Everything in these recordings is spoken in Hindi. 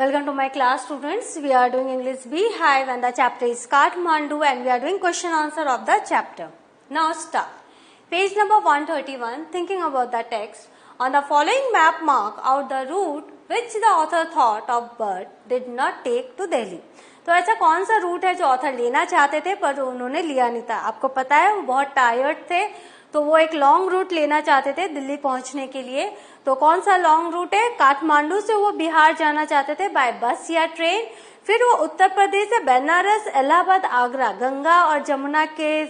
Welcome to my class, students. We are doing English Beehive and the chapter is Kathmandu and we are doing question answer of the chapter. Now start. Page number 131, thinking about the text. On the following map, mark out the route which the author thought of but did not take to Delhi. तो ऐसा कौन सा रूट है जो ऑथर लेना चाहते थे पर उन्होंने लिया नहीं था? आपको पता है वो बहुत टायर्ड थे, तो वो एक लॉन्ग रूट लेना चाहते थे दिल्ली पहुंचने के लिए. तो कौन सा लॉन्ग रूट है? काठमांडू से वो बिहार जाना चाहते थे बाय बस या ट्रेन. फिर वो उत्तर प्रदेश से बनारस, इलाहाबाद, आगरा, गंगा और जमुना के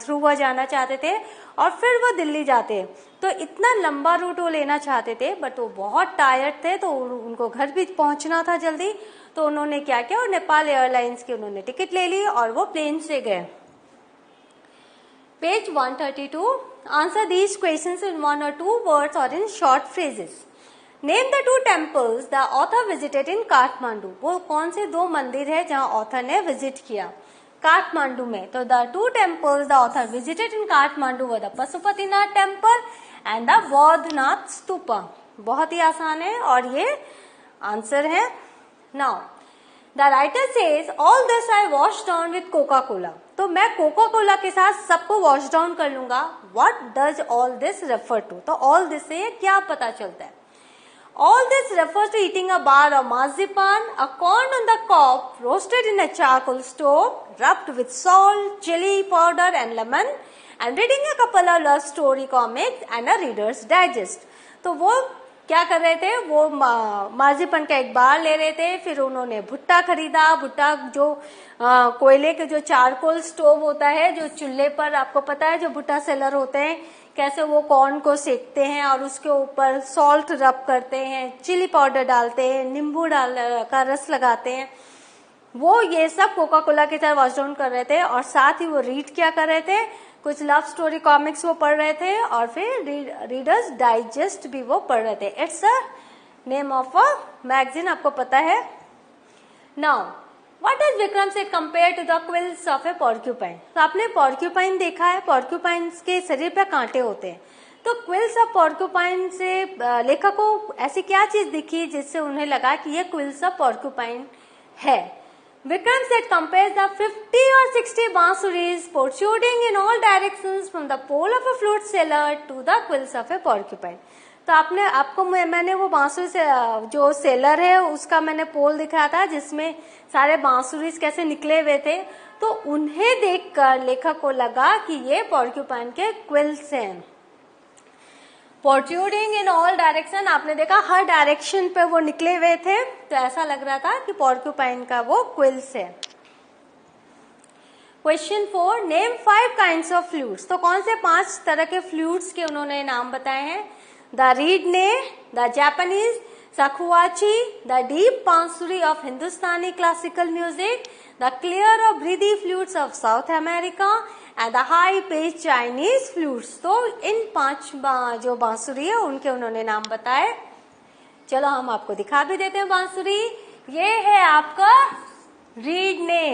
थ्रू वो जाना चाहते थे और फिर वो दिल्ली जाते. तो इतना लंबा रूट वो लेना चाहते थे बट वो बहुत टायर्ड थे, तो उनको घर भी पहुंचना था जल्दी. तो उन्होंने क्या किया, और नेपाल एयरलाइंस की उन्होंने टिकट ले ली और वो प्लेन से गए. Page 132. Answer these questions in one or two words or in short phrases. Name the two temples the author visited in Kathmandu. वो कौन से दो मंदिर है जहाँ ऑथर ने विजिट किया काठमांडू में? तो the two temples the author visited in Kathmandu were the Pashupatinath temple and the Bodhnath stupa. बहुत ही आसान है और ये आंसर है. Now the writer says all this I washed down with Coca-Cola. तो मैं कोका कोला के साथ सबको वॉश डाउन कर लूंगा. What does all this refer to? तो all this से क्या पता चलता है? All this refers to eating a bar of marzipan, a corn on the cob, roasted in a charcoal stove, rubbed with salt, chili powder and lemon, and reading a couple of love story comics and a Reader's Digest. तो वो क्या कर रहे थे? वो मार्जिपन का एक बार ले रहे थे. फिर उन्होंने भुट्टा खरीदा. भुट्टा जो कोयले के जो चारकोल स्टोव होता है, जो चूल्हे पर, आपको पता है जो भुट्टा सेलर होते हैं कैसे वो कॉर्न को सेकते हैं और उसके ऊपर सॉल्ट रब करते हैं, चिली पाउडर डालते हैं, नींबू का रस लगाते हैं. वो ये सब कोका कोला के साथ वॉश डाउन कर रहे थे और साथ ही वो रीड क्या कर रहे थे? कुछ लव स्टोरी कॉमिक्स वो पढ़ रहे थे और फिर रीडर्स डाइजेस्ट भी वो पढ़ रहे थे. It's a name of a magazine, आपको पता है. नाउ व्हाट डज विक्रम से compare to the quills of a porcupine? तो आपने पॉर्क्यूपाइन देखा है, पॉर्क्यूपाइन के शरीर पे कांटे होते हैं. तो क्विल्स ऑफ पॉर्क्यूपाइन से लेखक को ऐसी क्या चीज दिखी जिससे उन्हें लगा कि ये क्विल्स ऑफ पॉर्क्यूपाइन है? Vikram said compares the 50 or 60 bansuris protruding in all directions from the pole of a flute seller to the quills of a porcupine. तो आपको मैंने वो बांसुरी से जो सेलर है उसका मैंने पोल दिखाया था जिसमें सारे बांसुरीज कैसे निकले हुए थे. तो उन्हें देखकर लेखक को लगा कि ये पॉर्क्यूपाइन के क्विल्स हैं. प्रोट्रूडिंग इन ऑल डायरेक्शन, आपने देखा हर डायरेक्शन पे वो निकले हुए थे, तो ऐसा लग रहा था कि पॉर्क्यूपाइन का वो क्विल्स है. Question 4. Name 5 kinds of flutes. तो कौन से 5 तरह के फ्लूट्स के उन्होंने नाम बताए हैं? The reed neh, the Japanese, shakuhachi, the deep bansuri of Hindustani classical music, the clear और breathy flutes of South America and the high pitch Chinese flutes. तो इन 5 जो बांसुरी है उनके उन्होंने नाम बताए. चलो हम आपको दिखा भी देते हैं बांसुरी. ये है आपका रीडने,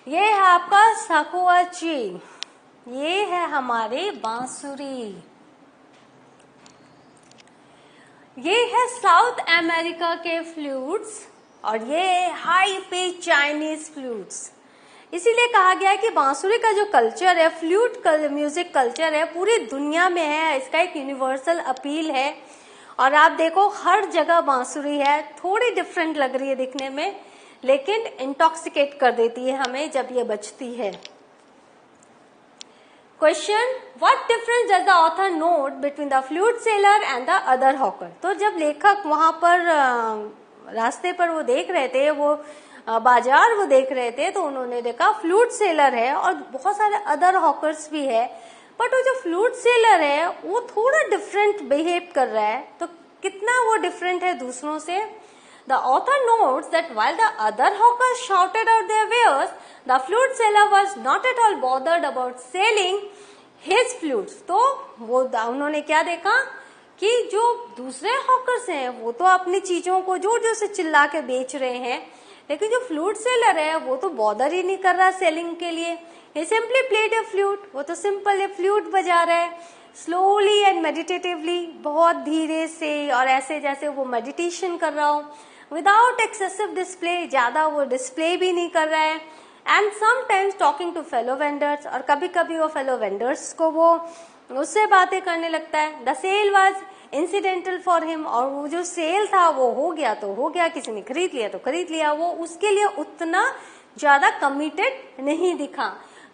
ये है आपका सकुआची, ये है हमारी बांसुरी, ये है साउथ अमेरिका के फ्लूट्स और ये हाई पिच चाइनीज फ्लूट्स. इसीलिए कहा गया है कि बांसुरी का जो कल्चर है, फ्लूट म्यूजिक कल्चर है, पूरी दुनिया में है. इसका एक यूनिवर्सल अपील है और आप देखो हर जगह बांसुरी है. थोड़ी डिफरेंट लग रही है दिखने में लेकिन इंटॉक्सिकेट कर देती है हमें जब ये बजती है. Question. What difference does the author note between the flute seller and the other hawker? तो जब लेखक वहां पर रास्ते पर वो देख रहे थे, वो बाजार वो देख रहे थे, तो उन्होंने देखा फ्लूट सेलर है और बहुत सारे अदर हॉकर्स भी है, बट वो जो फ्लूट सेलर है वो थोड़ा डिफरेंट बिहेव कर रहा है. तो कितना वो डिफरेंट है दूसरों से? The author notes that while the other hawkers shouted out their wares, the flute seller was not at all bothered about selling his flutes. तो वो उन्होंने क्या देखा कि जो दूसरे हॉकर्स हैं वो तो अपनी चीजों को जोर जोर से चिल्ला के बेच रहे हैं, लेकिन जो फ्लूट सेलर है वो तो बॉदर ही नहीं कर रहा सेलिंग के लिए. He simply played a flute, वो तो सिंपल है फ्लूट बजा रहा है. स्लोली एंड मेडिटेटिवली, बहुत धीरे से और ऐसे जैसे वो मेडिटेशन कर रहा हो, विदाउट एक्सेसिव डिस्प्ले, ज्यादा वो डिस्प्ले भी नहीं कर रहा है, and sometimes talking to fellow vendors, और कभी कभी वो फेलो वेंडर्स को वो उससे बातें करने लगता है। The sale was incidental for him, और वो जो सेल था वो हो गया तो हो गया, किसी ने खरीद लिया तो खरीद लिया, वो उसके लिए उतना ज्यादा कमिटेड नहीं दिखा।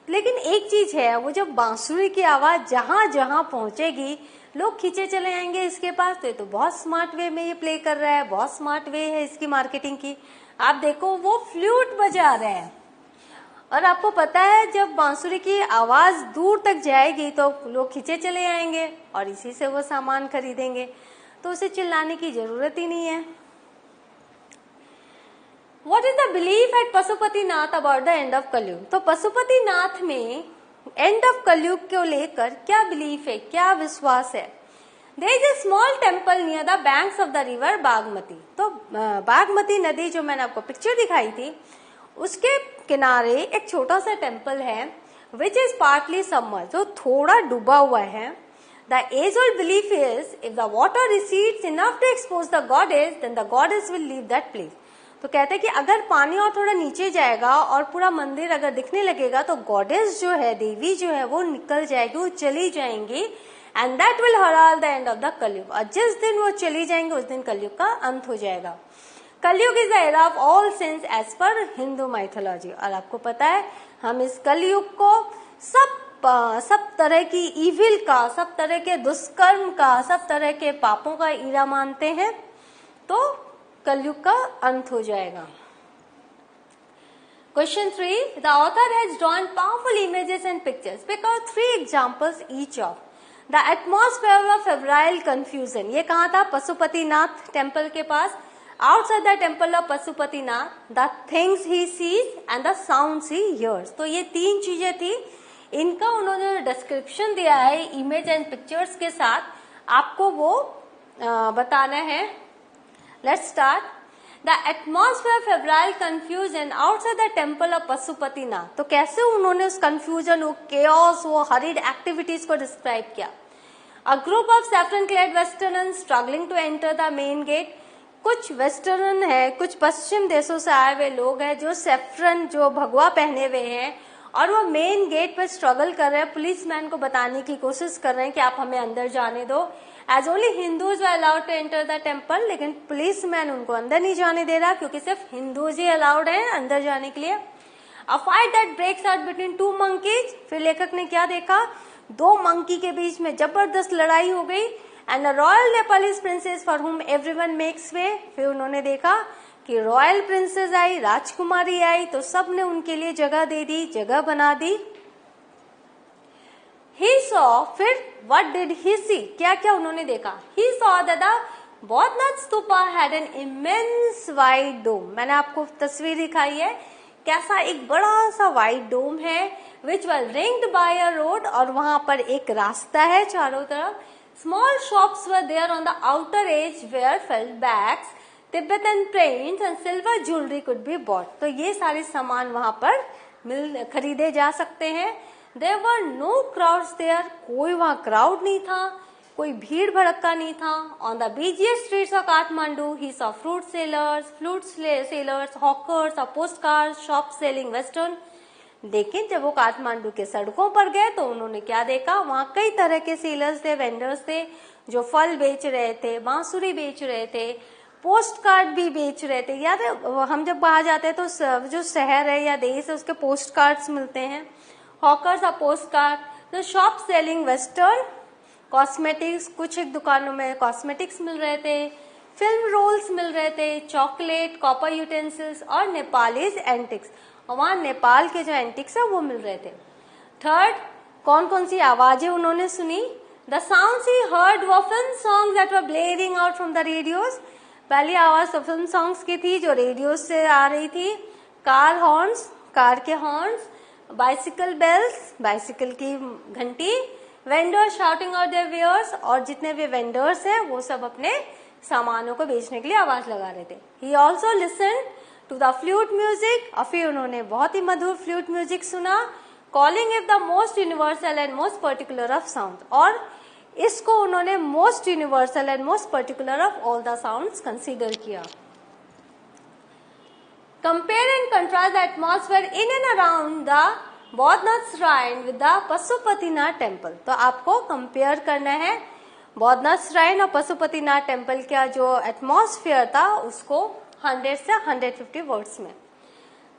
लेकिन एक चीज है, वो जब बांसुरी की आवाज जहां जहां पहुंचेगी लोग खींचे चले आएंगे इसके पास, तो ये तो बहुत स्मार्ट वे में ये प्ले कर रहा है, बहुत स्मार्ट वे है इसकी मार्केटिंग की। आप देखो वो फ्लूट बजा रहे हैं, और आपको पता है जब बांसुरी की आवाज दूर तक जाएगी तो लोग खींचे चले आएंगे और इसी से वो सामान खरीदेंगे, तो उसे चिल्लाने की जरूरत ही नहीं है। What is the belief at Pashupatinath about the end of कलयुग? तो पशुपतिनाथ में एंड ऑफ कलयुग को लेकर क्या बिलीफ है, क्या विश्वास है? There is a small temple near the banks of the river Bagmati. तो बागमती नदी जो मैंने आपको पिक्चर दिखाई थी उसके किनारे एक छोटा सा टेम्पल है विच इज पार्टली सबमर्ज, जो थोड़ा डूबा हुआ है। The age old belief is if the water recedes enough to expose the goddess then the goddess will leave that place. तो कहते हैं कि अगर पानी और थोड़ा नीचे जाएगा और पूरा मंदिर अगर दिखने लगेगा तो गॉडेस जो है, देवी जो है, वो निकल जाएगी, वो चली जाएंगी, and that will herald the end of the Kaliyuga. और जिस दिन वो चली जाएंगे उस दिन कलयुग का अंत हो जाएगा। Kalyug is the era of all sins as per Hindu mythology. और आपको पता है हम इस कलयुग को सब तरह की इविल का, सब तरह के दुष्कर्म का, सब तरह के पापों का इरा मानते हैं, तो कलयुग का अंत हो जाएगा। Question 3. The author has drawn powerful images and pictures. Pick out 3 examples each of. The atmosphere of febrile confusion. ये कहाँ था? पशुपतिनाथ टेम्पल के पास। Outside the temple of Pashupatinath, the things he sees and the sounds he hears. तो ये 3 चीजें थी, इनका उन्होंने डिस्क्रिप्शन दिया है इमेज एंड पिक्चर्स के साथ, आपको वो बताना है। Let's start. The atmosphere of febrile confusion outside the temple of Pashupatinath. तो कैसे उन्होंने उस confusion, वो chaos, वो hurried activities को describe किया। A group of saffron-clad Westerners struggling to enter the main gate। कुछ वेस्टर्न है, कुछ पश्चिम देशों से आए हुए लोग हैं जो सेफ्रन, जो भगवा पहने हुए हैं, और वो मेन गेट पर स्ट्रगल कर रहे हैं, पुलिसमैन को बताने की कोशिश कर रहे हैं कि आप हमें अंदर जाने दो। As only Hindus were allowed to enter the temple, लेकिन पुलिसमैन उनको अंदर नहीं जाने दे रहा क्योंकि सिर्फ हिंदूज ही अलाउड हैं अंदर जाने के लिए। A fight that breaks out between 2 monkeys। फिर लेखक ने क्या देखा, 2 मंकी के बीच में जबरदस्त लड़ाई हो गई। And a royal Nepalese princess for whom everyone makes way. फिर उन्होंने देखा कि रॉयल प्रिंसेस आई, राजकुमारी आई, तो सब ने उनके लिए जगह दे दी, जगह बना दी। He saw, फिर what did he see? क्या क्या उन्होंने देखा? He saw that the Bodhnath Stupa had an immense white dome। मैंने आपको तस्वीर दिखाई है, कैसा एक बड़ा सा white dome है, which was ringed by a road, और वहां पर एक रास्ता है चारों तरफ। Small shops were there on the outer edge where felt bags, Tibetan prints and silver jewelry could be bought। तो ये सारे सामान वहां पर खरीदे जा सकते हैं। There were no crowds there। कोई वहां क्राउड नहीं था, कोई भीड़ भड़का नहीं था। On the busiest streets of Kathmandu, he saw fruit sellers, hawkers, postcards, shops selling western। लेकिन जब वो काठमांडू के सड़कों पर गए तो उन्होंने क्या देखा, वहां कई तरह के सेलर्स थे, वेंडर्स थे, जो फल बेच रहे थे, बांसुरी बेच रहे थे, पोस्ट कार्ड भी बेच रहे थे। याद है हम जब बाहर जाते हैं तो जो शहर है या देश है उसके पोस्ट कार्ड्स मिलते हैं, हॉकर्स और पोस्ट कार्ड। तो शॉप सेलिंग वेस्टर्न, कॉस्मेटिक्स, कुछ एक दुकानों में कॉस्मेटिक्स मिल रहे थे, फिल्म रोल्स मिल रहे थे, चॉकलेट, कॉपर यूटेंसिल्स और नेपालीज एंटिक्स, और वहां नेपाल के जो एंटिक्स है वो मिल रहे थे। थर्ड, कौन कौन सी आवाजें उन्होंने सुनी? The sounds he heard were film songs that were blaring out from the radios. पहली आवाज तो फिल्म सॉन्ग्स की थी जो रेडियो से आ रही थी। कार हॉर्न्स, कार के हॉर्न्स, बाइसिकल बेल्स, बाइसिकल की घंटी, vendors shouting out their wares, और जितने भी वेंडर्स हैं वो सब अपने सामानों को बेचने के लिए आवाज लगा रहे थे। He also listen to the flute music, और फिर उन्होंने बहुत ही मधुर फ्लूट म्यूजिक सुना। Calling it the most universal and most particular of sound, और इसको उन्होंने most universal and most particular of all the sounds consider किया। Compare and contrast the atmosphere in and around the Boudhanath shrine with the Pashupatinath temple. तो आपको कंपेयर करना है बौद्धनाथ श्राइन और पशुपतिनाथ टेम्पल का जो एटमॉस्फेयर था उसको 100 से 150 वर्ड्स में।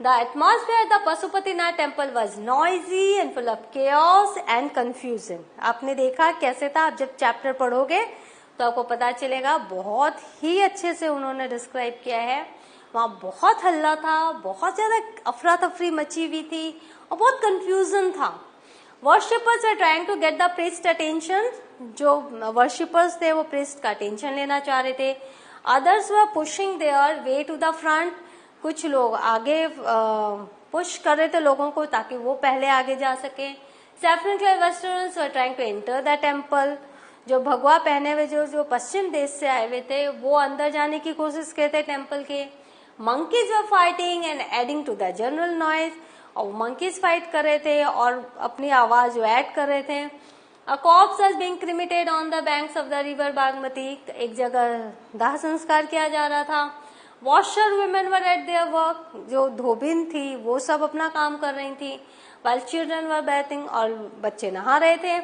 The atmosphere at the Pasupatinath temple was noisy and full of chaos and confusion। आपने देखा कैसे था, आप जब चैप्टर पढ़ोगे तो आपको पता चलेगा, बहुत ही अच्छे से उन्होंने डिस्क्राइब किया है। वहाँ बहुत हल्ला था, बहुत ज्यादा अफरा तफरी मची हुई थी और बहुत कंफ्यूजन था। Worshippers were trying to get the priest attention. जो वर्शिपर्स थे वो प्रीस्ट का अटेंशन लेना चाह रहे थे। Others were pushing their way to the front. कुछ लोग आगे पुश कर रहे थे लोगों को ताकि वो पहले आगे जा सके। Saffron clad westerners were trying to enter the temple. जो भगवा पहने हुए जो पश्चिम देश से आए हुए थे वो अंदर जाने की कोशिश करते टेम्पल के। Monkeys were fighting and adding to the general noise. और मंकीज फाइट कर रहे थे और अपनी आवाज जो ऐड कर रहे थे। A corpse was being cremated on the banks of the river Bagmati। एक जगह दाह संस्कार किया जा रहा था। Washer women were at their work। जो धोबिन थी वो सब अपना काम कर रही थी। While children were bathing। और बच्चे नहा रहे थे।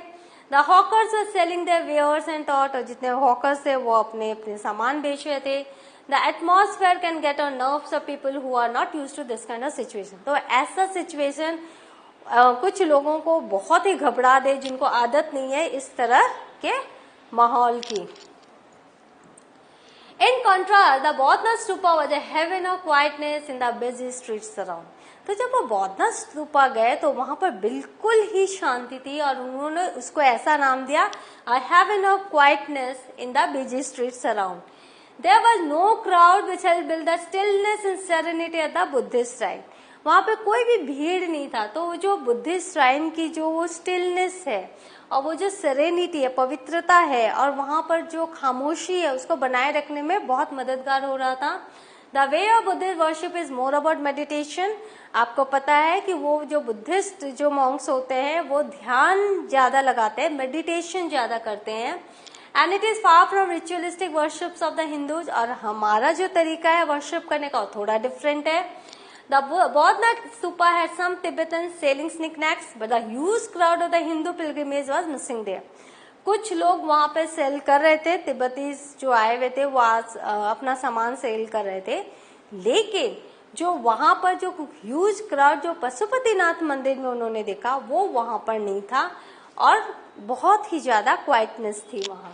The hawkers were selling their wares and taught। और जितने hawkers थे वो अपने अपने सामान बेच रहे थे। The atmosphere can get on nerves of people who are not used to this kind of situation। तो ऐसा सिचुएशन कुछ लोगों को बहुत ही घबरा दे जिनको आदत नहीं है इस तरह के माहौल की। In contrast, the Boudhanath stupa was a heaven of quietness in the busy streets around। तो जब वो बौद्धनाथ स्तूपा गए तो वहां पर बिल्कुल ही शांति थी और उन्होंने उसको ऐसा नाम दिया a heaven of quietness in the busy streets around। There was no crowd which helped build the stillness and serenity at the Buddhist shrine। वहां पे कोई भी भीड़ नहीं था। तो जो बुद्धिस्ट श्राइन की जो वो स्टिलनेस है और वो जो सेरेनिटी है, पवित्रता है और वहां पर जो खामोशी है उसको बनाए रखने में बहुत मददगार हो रहा था। The way of Buddhist worship is more about meditation. आपको पता है कि वो जो बुद्धिस्ट जो मॉन्क्स होते हैं वो ध्यान ज्यादा लगाते हैं, मेडिटेशन ज्यादा करते हैं। And it is far from ritualistic worships of the Hindus. और हमारा जो तरीका है वर्शिप करने का वो थोड़ा डिफरेंट है। The Bodhnath Stupa had some Tibetan selling knickknacks, but the huge crowd of the Hindu pilgrimage was missing there। कुछ लोग वहां पे सेल कर रहे थे, तिब्बतीज जो आए हुए थे वो अपना सामान सेल कर रहे थे, लेकिन जो वहां पर जो ह्यूज क्राउड जो पशुपतिनाथ मंदिर में उन्होंने देखा वो वहां पर नहीं था और बहुत ही ज्यादा क्वाइटनेस थी वहां।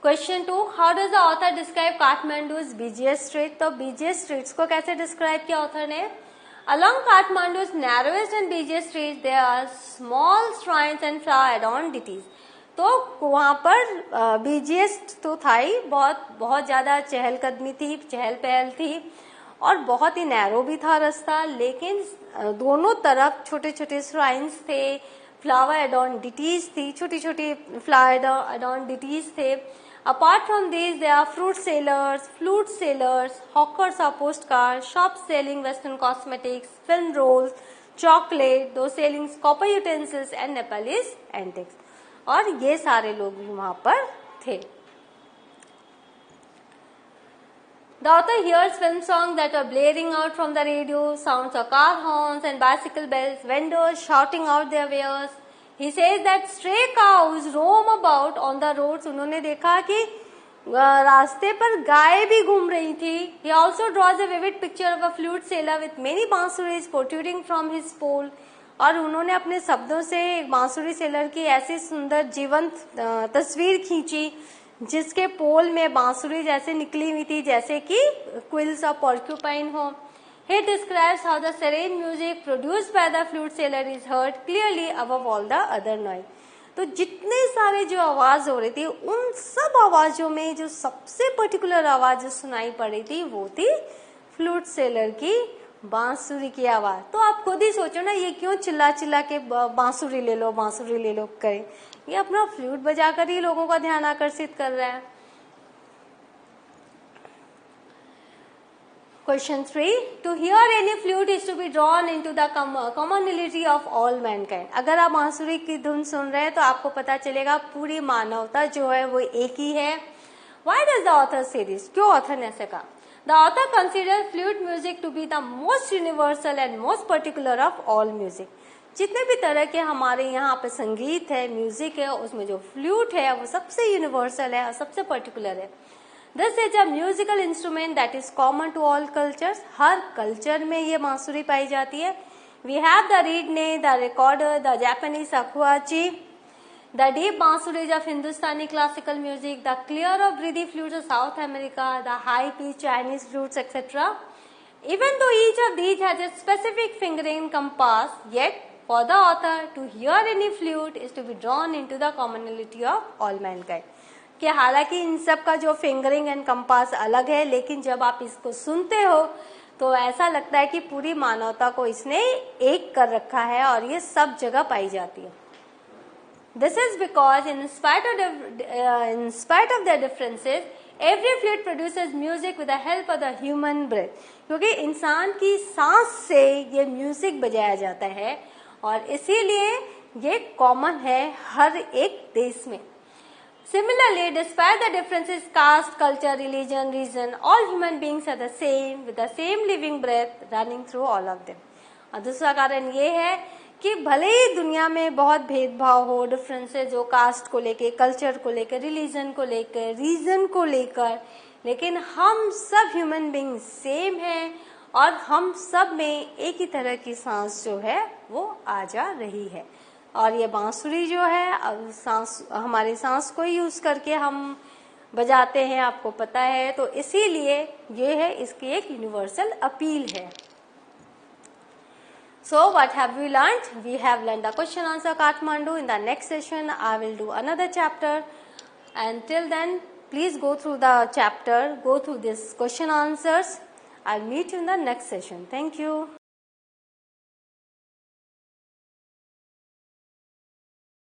Question 2, how does the author describe Kathmandu's busiest street. तो बिजिएस्ट स्ट्रीट्स को कैसे डिस्क्राइब किया ऑथर ने। Along Kathmandu's narrowest and busiest street there are small shrines and flower adorned deities. तो वहां पर बिजिएस्ट तो था ही, बहुत ज्यादा चहलकदमी थी, चहल पहल थी और बहुत ही नैरो भी था रास्ता, लेकिन दोनों तरफ छोटे छोटे श्राइन्स थे, फ्लावर एडॉर्न्ड डिटीज थी, छोटी छोटी फ्लावर एडॉर्न्ड डिटीज थे। Apart from these, there are fruit sellers, flute sellers, hawkers of postcards, shops selling Western cosmetics, film rolls, chocolate, those selling copper utensils and Nepalese antiques। और ये सारे लोग भी वहां पर थे। The author hears film songs that are blaring out from the radio, sounds of car horns and bicycle bells, vendors shouting out their wares। He says that stray cows roam about on the roads। उन्होंने देखा कि रास्ते पर गाय भी घूम रही थी। He also draws a vivid picture of a flute seller with many बांसुरीज protruding from his pole। और उन्होंने अपने शब्दों से एक बांसुरी सेलर की ऐसी सुंदर जीवंत तस्वीर खींची जिसके पोल में बांसुरी जैसे निकली हुई थी, जैसे कि क्विल्स ऑफ पोर्क्यूपाइन हो। He describes how the serene music produced by the flute seller is heard clearly above all the other noise। तो जितने सारे जो आवाज हो रही थी उन सब आवाजों में जो सबसे पर्टिकुलर आवाज जो सुनाई पड़ रही थी वो थी फ्लूट सेलर की बांसुरी की आवाज। तो आप खुद ही सोचो ना, ये क्यों चिल्ला चिल्ला के बांसुरी ले लो करें। ये अपना फ्लूट बजाकर ही लोगों का ध्यान आकर्षित कर रहा है। Question 3. To hear any flute is to be drawn into the commonality of all mankind. अगर आप बांसुरी की धुन सुन रहे हैं तो आपको पता चलेगा पूरी मानवता जो है वो एक ही है. Why does the author say this? क्यों ऑथर ने ऐसे कहा? The author considers flute music to be the most universal and most particular of all music. जितने भी तरह के हमारे यहाँ पे संगीत है, म्यूजिक है, उसमें जो फ्लूट है वो सबसे यूनिवर्सल है और सबसे पर्टिकुलर है. This is a musical instrument that is common to all cultures. Her culture में ये बांसुरी पाई जाती है. We have the reed, the recorder, the Japanese shakuhachi, the deep bansuris of Hindustani classical music, the clear or breathy flutes of South America, the high-pitched Chinese flutes, etc. Even though each of these has a specific fingering compass, yet for the author to hear any flute is to be drawn into the commonality of all mankind. कि हालांकि इन सब का जो फिंगरिंग एंड कंपास अलग है, लेकिन जब आप इसको सुनते हो तो ऐसा लगता है कि पूरी मानवता को इसने एक कर रखा है और ये सब जगह पाई जाती है. This is because in spite of the differences every flute produces music with the help of the human breath. क्योंकि इंसान की सांस से ये म्यूजिक बजाया जाता है और इसीलिए ये कॉमन है हर एक देश में. Similarly, despite the differences caste, culture, religion, region, all human beings are the same with the same living breath running through all of them. और दूसरा कारण ये है कि भले ही दुनिया में बहुत भेदभाव हो, डिफरेंसेस हो कास्ट को लेके, कल्चर को लेकर, रिलीजन को लेकर, रीजन को लेकर, लेकिन हम सब ह्यूमन बींग सेम हैं और हम सब में एक ही तरह की सांस जो है वो आ जा रही है. और ये बांसुरी जो है सांस हमारी सांस को यूज करके हम बजाते हैं, आपको पता है, तो इसीलिए ये है इसकी एक यूनिवर्सल अपील है. So what have we learned? We have learned the question answer Kathmandu. In the next session I will do another chapter and till then please go through the chapter, go through this question answers. I'll meet you in the next session. Thank you.